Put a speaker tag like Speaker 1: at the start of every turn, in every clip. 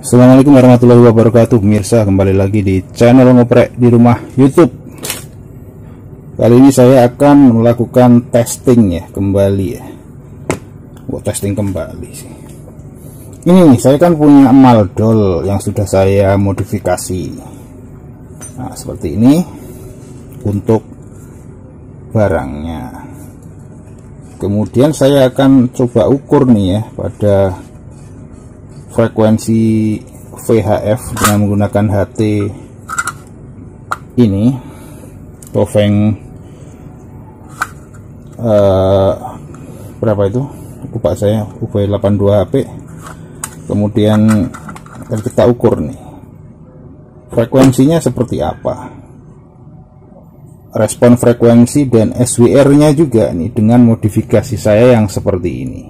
Speaker 1: Assalamualaikum warahmatullahi wabarakatuh. Pemirsa, kembali lagi di channel ngoprek di rumah YouTube. Kali ini saya akan melakukan testing ya, kembali ya. Testing kembali sih. Ini saya kan punya Maldol yang sudah saya modifikasi. Nah, seperti ini untuk barangnya. Kemudian saya akan coba ukur nih ya pada frekuensi VHF dengan menggunakan HT ini Tofeng berapa itu, lupa saya, UV82HP. Kemudian akan kita ukur nih frekuensinya seperti apa, respon frekuensi dan SWR nya juga nih dengan modifikasi saya yang seperti ini.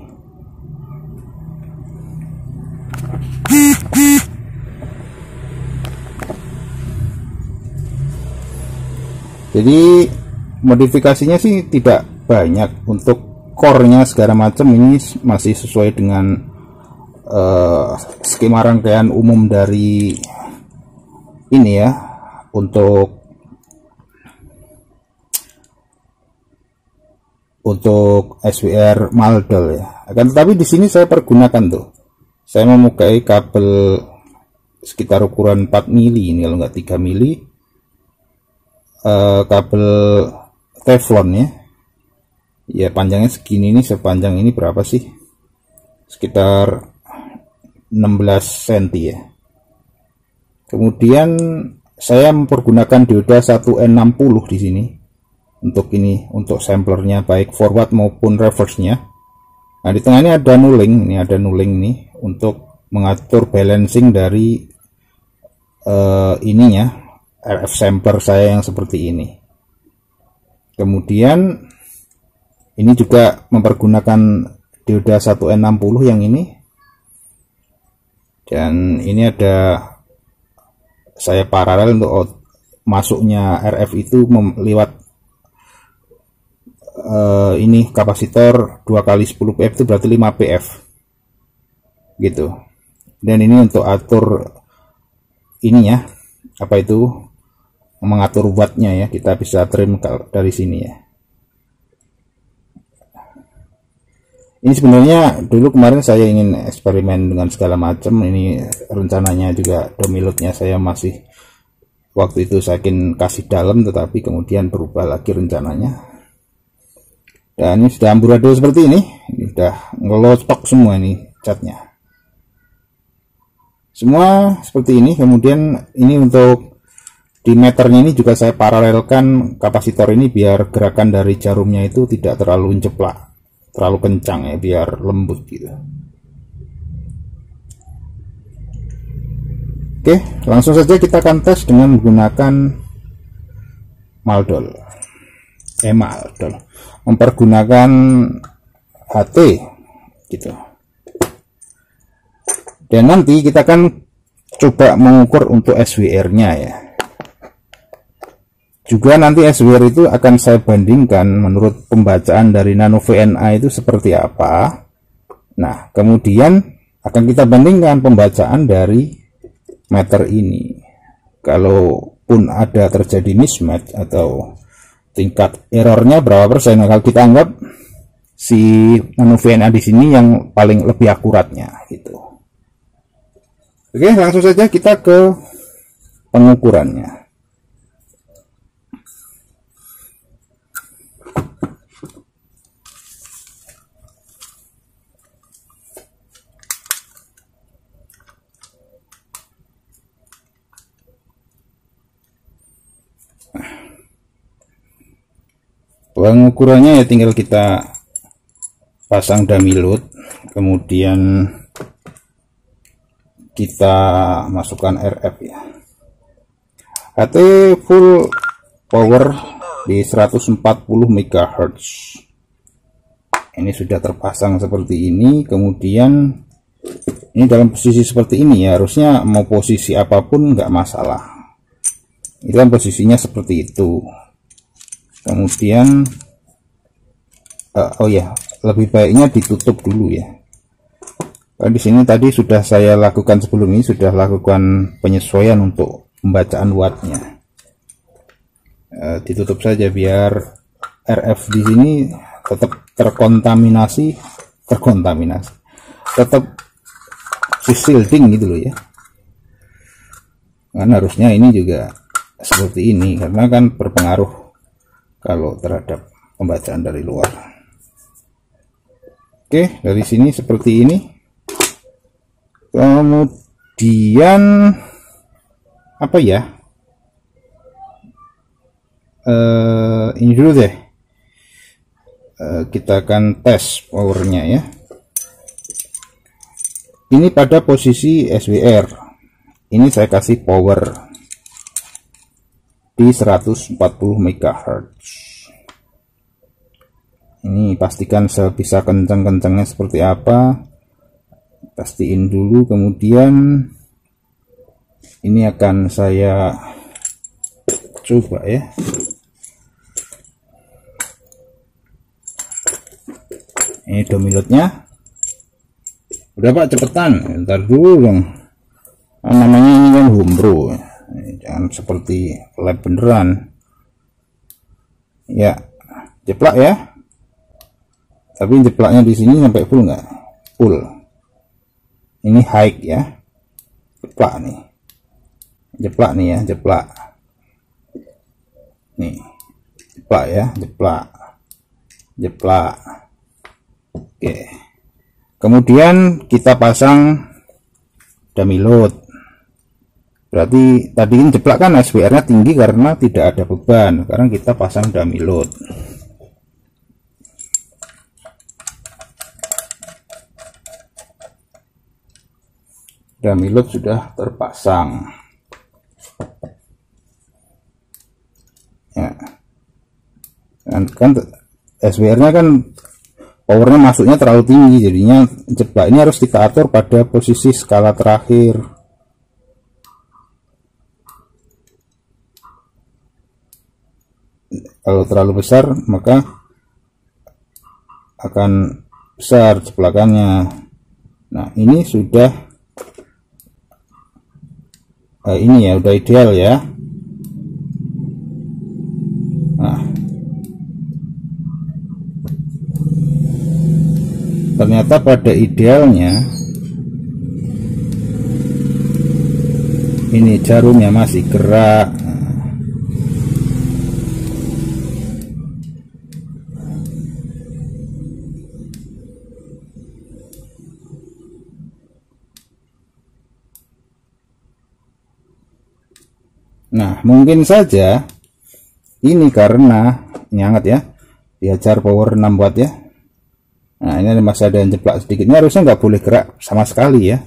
Speaker 1: Jadi modifikasinya sih tidak banyak, untuk core-nya segala macam ini masih sesuai dengan skema rangkaian umum dari ini ya, untuk SWR Maldol ya. Akan tetapi di sini saya pergunakan tuh, saya memakai kabel sekitar ukuran 4 mili ini, kalau nggak 3 mili, kabel teflon ya, panjangnya segini, ini sepanjang ini berapa sih, sekitar 16 cm ya. Kemudian saya mempergunakan dioda 1N60 di sini untuk ini, untuk samplernya baik forward maupun reverse nya. Nah, di tengah ini ada nuling, nih untuk mengatur balancing dari ininya, RF sampler saya yang seperti ini. Kemudian ini juga mempergunakan dioda 1N60 yang ini, dan ini ada saya paralel untuk masuknya RF itu lewat ini kapasitor 2x10 PF, itu berarti 5 PF gitu. Dan ini untuk atur ininya, apa itu, mengatur wattnya ya, kita bisa trim dari sini ya. Ini sebenarnya dulu kemarin saya ingin eksperimen dengan segala macam. Ini rencananya juga domilotnya saya masih waktu itu saya ingin kasih dalam, tetapi kemudian berubah lagi rencananya. Dan ini sudah amburadul seperti ini udah ngelotok semua ini catnya, semua seperti ini. Kemudian ini untuk di meternya ini juga saya paralelkan kapasitor ini biar gerakan dari jarumnya itu tidak terlalu jeplak, terlalu kencang ya, biar lembut gitu. Oke, langsung saja kita akan tes dengan menggunakan Maldol, mempergunakan HT gitu. Dan nanti kita akan coba mengukur untuk SWR nya ya. Juga nanti SWR itu akan saya bandingkan menurut pembacaan dari Nano VNA itu seperti apa. Nah, kemudian akan kita bandingkan pembacaan dari meter ini. Kalaupun ada terjadi mismatch atau tingkat errornya berapa persen, kalau kita anggap si Nano VNA di sini yang paling lebih akuratnya gitu. Oke, langsung saja kita ke pengukurannya. Pengukurannya ya tinggal kita pasang dummy load, kemudian kita masukkan RF ya. HT full power di 140 MHz. Ini sudah terpasang seperti ini. Kemudian ini dalam posisi seperti ini ya, harusnya mau posisi apapun nggak masalah. Itu kan posisinya seperti itu. Kemudian oh ya, lebih baiknya ditutup dulu ya. Di sini tadi sudah saya lakukan sebelum ini, sudah lakukan penyesuaian untuk pembacaan wattnya. Ditutup saja biar RF di sini tetap terkontaminasi, tetap shielding gitu loh ya. Kan harusnya ini juga seperti ini, karena kan berpengaruh kalau terhadap pembacaan dari luar. Oke, dari sini seperti ini. Kemudian apa ya, ini dulu deh, kita akan tes powernya ya. Ini pada posisi SWR. Ini saya kasih power di 140 MHz. Ini pastikan sebisa kencang-kencangnya seperti apa, pastiin dulu. Kemudian ini akan saya coba ya. Ini downloadnya udah Pak, cepetan, ntar dulu dong. Namanya ini kan homebrew, jangan seperti lab beneran ya. Jeplak ya, tapi jeplaknya di sini sampai full nggak? Full. Ini high ya, jeplak nih, jeplak nih ya, jeplak nih, jeplak ya, jeplak. Oke, kemudian kita pasang dummy load. Berarti tadi ini jeplak kan SWR nya tinggi karena tidak ada beban. Sekarang kita pasang dummy load. Dummy load sudah terpasang ya. Kan SWR nya kan powernya masuknya terlalu tinggi, jadinya jeplak ini harus kita atur pada posisi skala terakhir. Kalau terlalu besar maka akan besar jeplakannya. Nah ini sudah ini ya udah ideal ya. Nah ternyata pada idealnya ini jarumnya masih gerak. Nah mungkin saja ini karena ini hangat ya, diajar power 6 watt ya. Nah ini masih ada yang jeplak sedikit, ini harusnya nggak boleh gerak sama sekali ya.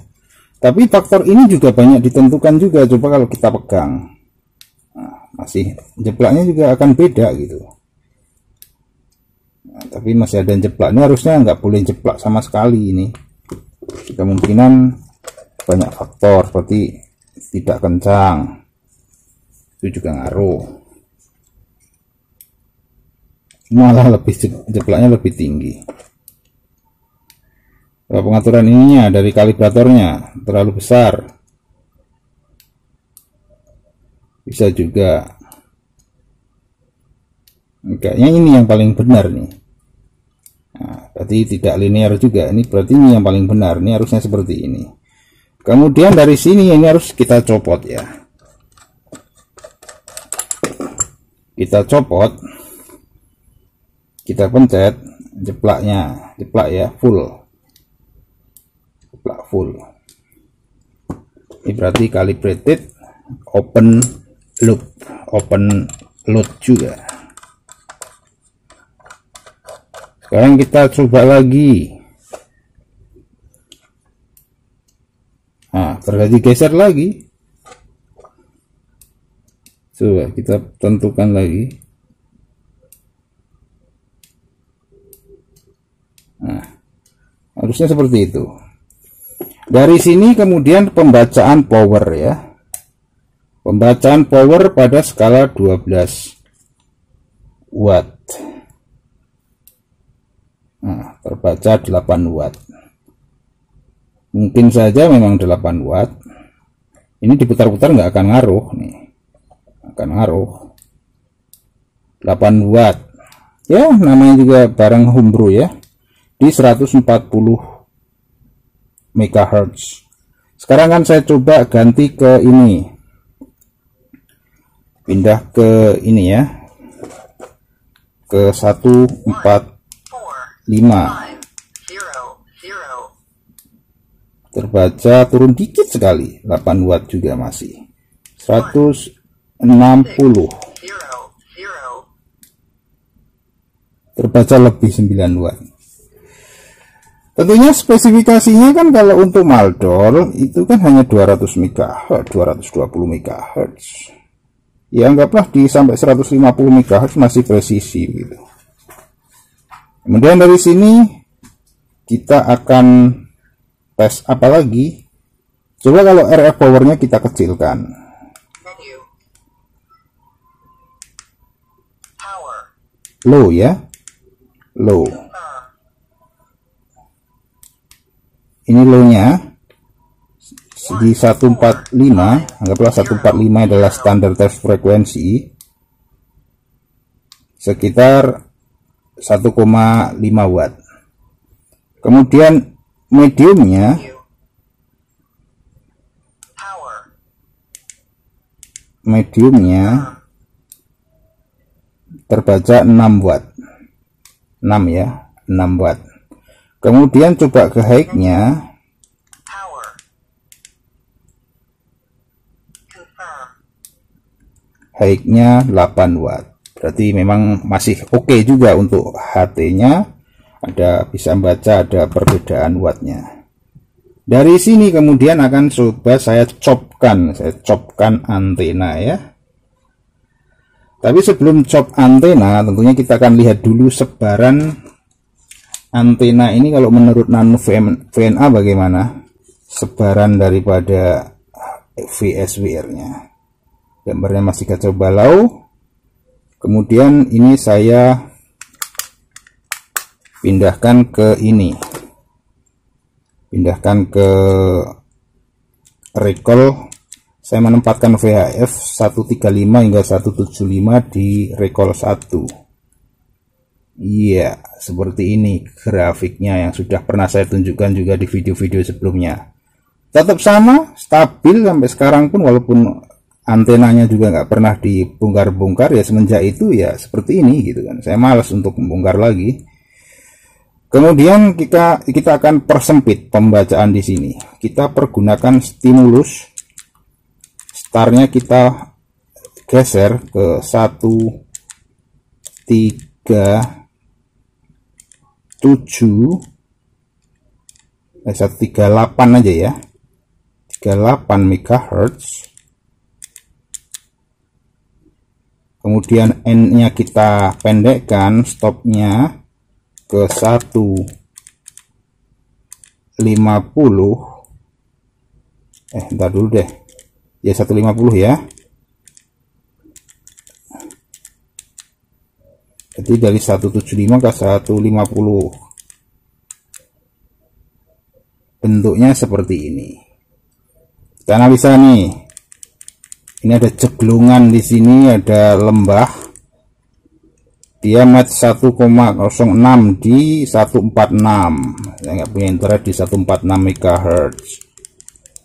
Speaker 1: Tapi faktor ini juga banyak ditentukan juga. Coba kalau kita pegang, nah, masih jeplaknya juga akan beda gitu. Nah, tapi masih ada yang jeplak, ini harusnya nggak boleh jeplak sama sekali. Ini kemungkinan banyak faktor seperti tidak kencang, itu juga ngaruh. Malah lebih jeplaknya lebih tinggi. Pengaturan ininya dari kalibratornya terlalu besar, bisa juga. Kayaknya ini yang paling benar nih. Nah, berarti tidak linear juga. Ini berarti ini yang paling benar. Ini harusnya seperti ini. Kemudian dari sini ini harus kita copot ya. Kita copot, kita pencet jeplaknya, jeplak ya full, jeplak full. Ini berarti calibrated open load juga. Sekarang kita coba lagi. Nah, terjadi geser lagi. Coba kita tentukan lagi. Nah, harusnya seperti itu. Dari sini kemudian pembacaan power ya. Pembacaan power pada skala 12 watt. Nah, terbaca 8 watt. Mungkin saja memang 8 watt. Ini diputar-putar nggak akan ngaruh nih, akan ngaruh 8 watt ya, namanya juga barang homebrew ya, di 140 MHz. Sekarang kan saya coba ganti ke ini, pindah ke ini ya, ke 145. Terbaca turun dikit sekali, 8 watt juga masih 160. Terbaca lebih 9 watt. Tentunya spesifikasinya kan kalau untuk Maldor itu kan hanya 200 MHz, 220 MHz. Ya anggaplah di sampai 150 MHz masih presisi gitu. Kemudian dari sini kita akan tes apa lagi? Coba kalau RF powernya kita kecilkan. Low ya, low. Ini low-nya di 145, anggaplah 145 adalah standar tes frekuensi, sekitar 1,5 watt. Kemudian mediumnya terbaca 6 watt, 6 ya, 6 watt. Kemudian coba ke high-nya, high-nya 8 watt. Berarti memang masih oke juga untuk HT-nya, ada bisa membaca, ada perbedaan wattnya. Dari sini kemudian akan coba saya copkan antena ya. Tapi sebelum cop antena, tentunya kita akan lihat dulu sebaran antena ini kalau menurut Nano VNA bagaimana sebaran daripada VSWR-nya. Gambarnya masih kacau balau. Kemudian ini saya pindahkan ke ini, pindahkan ke recall. Saya menempatkan VHF 135 hingga 175 di recall 1. Iya, seperti ini grafiknya yang sudah pernah saya tunjukkan juga di video-video sebelumnya. Tetap sama, stabil sampai sekarang pun, walaupun antenanya juga nggak pernah dibongkar-bongkar ya, semenjak itu ya seperti ini gitu kan. Saya malas untuk membongkar lagi. Kemudian kita akan persempit pembacaan di sini. Kita pergunakan stimulus. Startnya kita geser ke 138 aja ya, 38 MHz. Kemudian N-nya kita pendekkan, stopnya ke 150. Entar dulu deh. Ya 150 ya. Jadi dari 175 ke 150. Bentuknya seperti ini. Kita analisa nih. Ini ada ceglungan di sini, ada lembah. Dia match 1,06 di 146. Saya nggak punya internet di 146 MHz.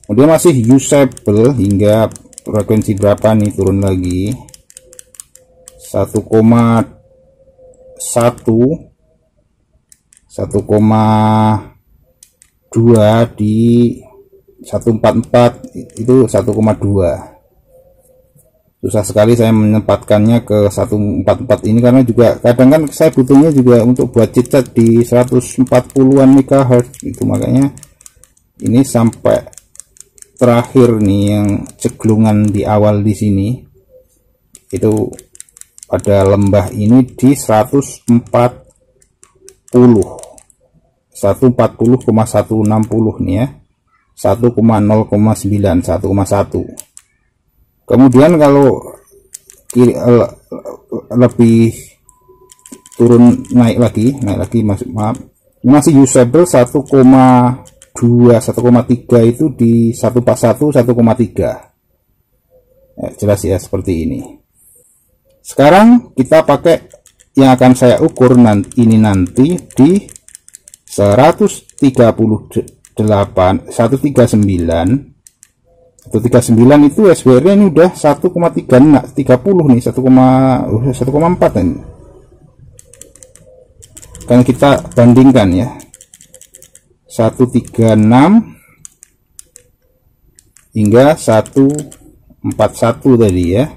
Speaker 1: Kemudian masih usable hingga frekuensi berapa nih, turun lagi 1,1 1,2 di 144, itu 1,2. Susah sekali saya menempatkannya ke 144 ini, karena juga kadang kan saya butuhnya juga untuk buat chipset di 140-an MHz gitu. Makanya ini sampai terakhir nih yang ceglungan di awal di sini itu pada lembah ini di 140,160 nih ya, 1,0,9, 1,1. Kemudian kalau lebih turun naik lagi masih usable 1,2 2 1,3 itu di 141 1,3. Jelas ya, seperti ini. Sekarang kita pakai yang akan saya ukur ini nanti di 139 itu SWR nya ini udah 1,30 nih, 1,4 ini. Kan kita bandingkan ya, 136 hingga 141 tadi ya.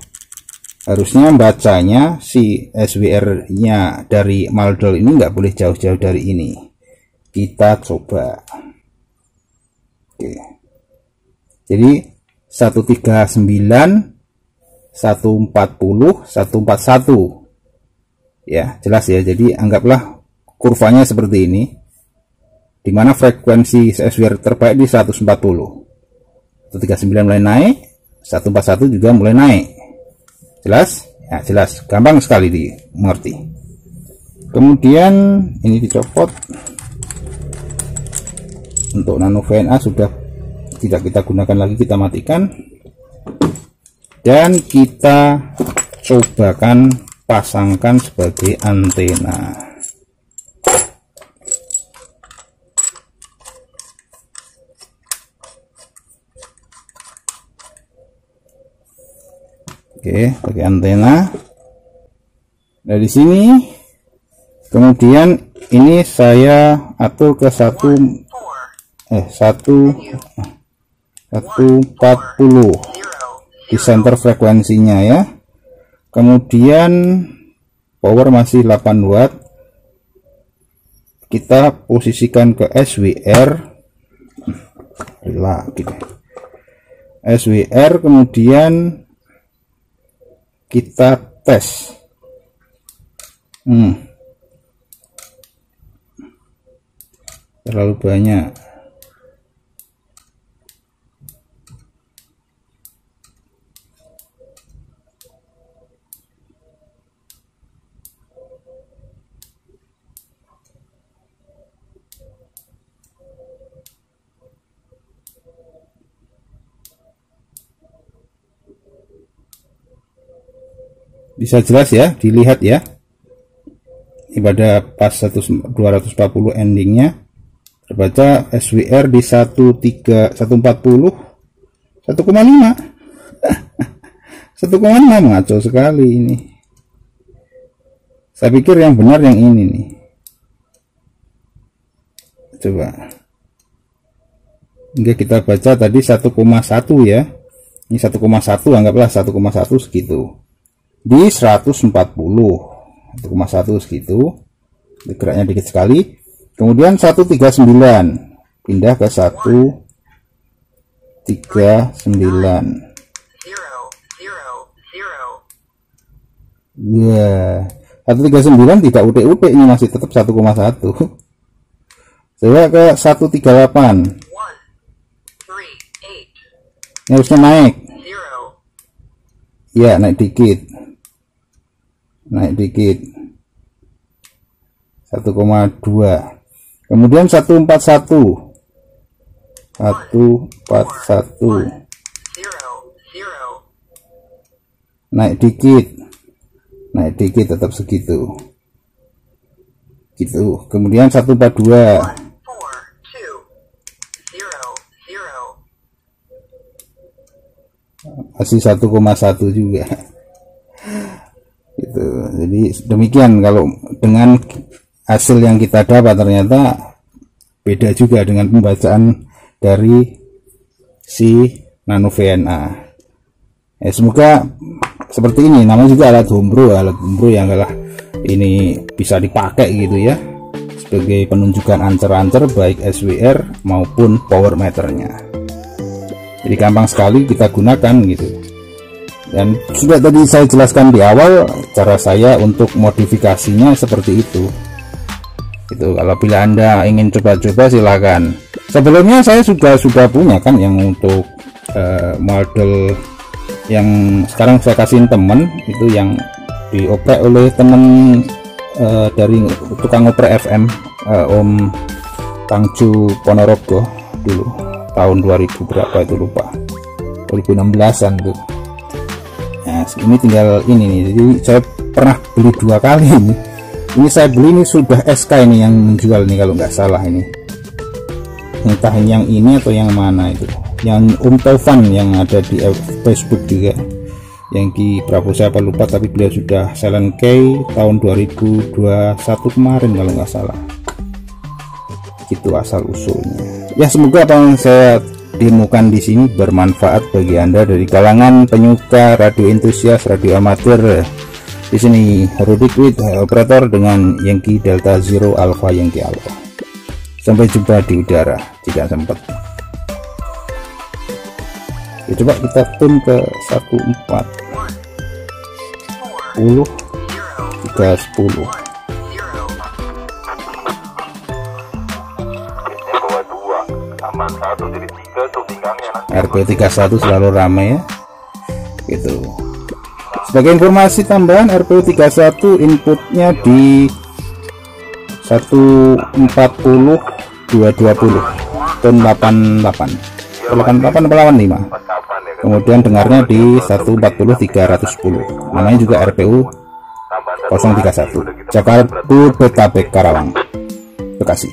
Speaker 1: Harusnya bacanya si SWR nya dari Maldol ini nggak boleh jauh-jauh dari ini. Kita coba. Oke. Jadi 139 140 141 ya, jelas ya. Jadi anggaplah kurvanya seperti ini, dimana frekuensi SWR terbaik di 140. 139 mulai naik, 141 juga mulai naik. Jelas? Ya, jelas. Gampang sekali dimengerti. Kemudian ini dicopot. Untuk nano VNA sudah tidak kita gunakan lagi, kita matikan. Dan kita cobakan pasangkan sebagai antena. Oke, pakai antena. Dari sini, kemudian ini saya atur ke 140 di center frekuensinya ya. Kemudian power masih 8 watt. Kita posisikan ke SWR. SWR, kemudian kita tes. Terlalu banyak. Bisa jelas ya, dilihat ya. Ini pada pas 240 endingnya terbaca SWR di 140 1,5 1,5 ngaco sekali ini. Saya pikir yang benar yang ini nih. Coba. Hingga kita baca tadi 1,1 ya. Ini 1,1, anggaplah 1,1 segitu. Di 140 1,1 segitu, geraknya dikit sekali. Kemudian 139 pindah ke 139. Wah, 139 tidak utek-utek, ini masih tetap 1,1. Coba ke 138. Ini harusnya naik. Ya, naik dikit. 1,2. Kemudian 141 naik dikit tetap segitu gitu. Kemudian 142 masih 1,1 juga gitu. Jadi demikian, kalau dengan hasil yang kita dapat ternyata beda juga dengan pembacaan dari si nano VNA. Semoga seperti ini, namanya juga alat hombro yang adalah ini bisa dipakai gitu ya sebagai penunjukan ancer-ancer baik SWR maupun power meternya. Jadi gampang sekali kita gunakan gitu. Dan sudah tadi saya jelaskan di awal cara saya untuk modifikasinya seperti itu. Itu kalau bila Anda ingin coba-coba silakan. Sebelumnya saya sudah punya kan yang untuk model yang sekarang saya kasihin temen, itu yang dioprek oleh temen dari tukang oprek FM, Om Tangju Ponorogo. dulu tahun 2000 berapa itu lupa, 2016an tuh. Nah ini tinggal ini nih, jadi saya pernah beli 2 kali ini saya beli ini sudah SK ini yang menjual nih kalau nggak salah, ini entah yang ini atau yang mana itu, yang Taufan yang ada di Facebook juga, yang di Prabowo saya apa lupa, tapi beliau sudah silent K tahun 2021 kemarin kalau nggak salah. Itu asal usulnya. Ya semoga apa yang saya demokan di sini bermanfaat bagi Anda dari kalangan penyuka radio entusias, radio amatir. Di sini Rudik with operator dengan Yankee Delta Zero Alpha Yankee Alpha. Sampai jumpa di udara jika sempat. Ya, coba kita tune ke 14 310. RPU31 selalu ramai ya gitu. Sebagai informasi tambahan, RPU31 inputnya di 140 220 ton 88 85, kemudian dengarnya di 140 310, namanya juga RPU 031 Jakarta Bodetabek Karawang Bekasi.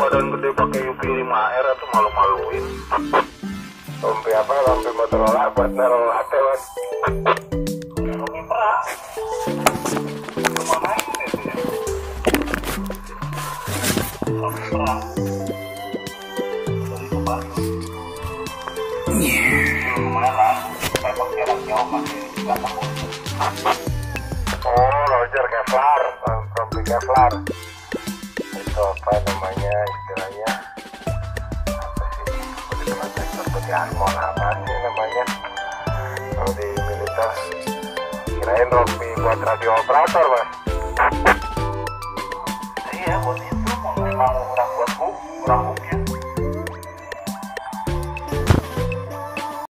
Speaker 2: Badan gede pakai UV 5R atau malu-maluin. Sampai apa? Sampai Motorola buat naruh latte mas. Rompi perak. Rumah main itu ya. Rompi perak. Dari tempat. Lumayan lah. Saya pakai jarak jauh masih nggak takut. Oh, Roger Kevlar, rompi Kevlar. Itu apa namanya istilahnya, apa sih seperti armor apa sih namanya kalau di militer, kirain rompi buat radio operator mas. Iya buat itu, memang orang buat orang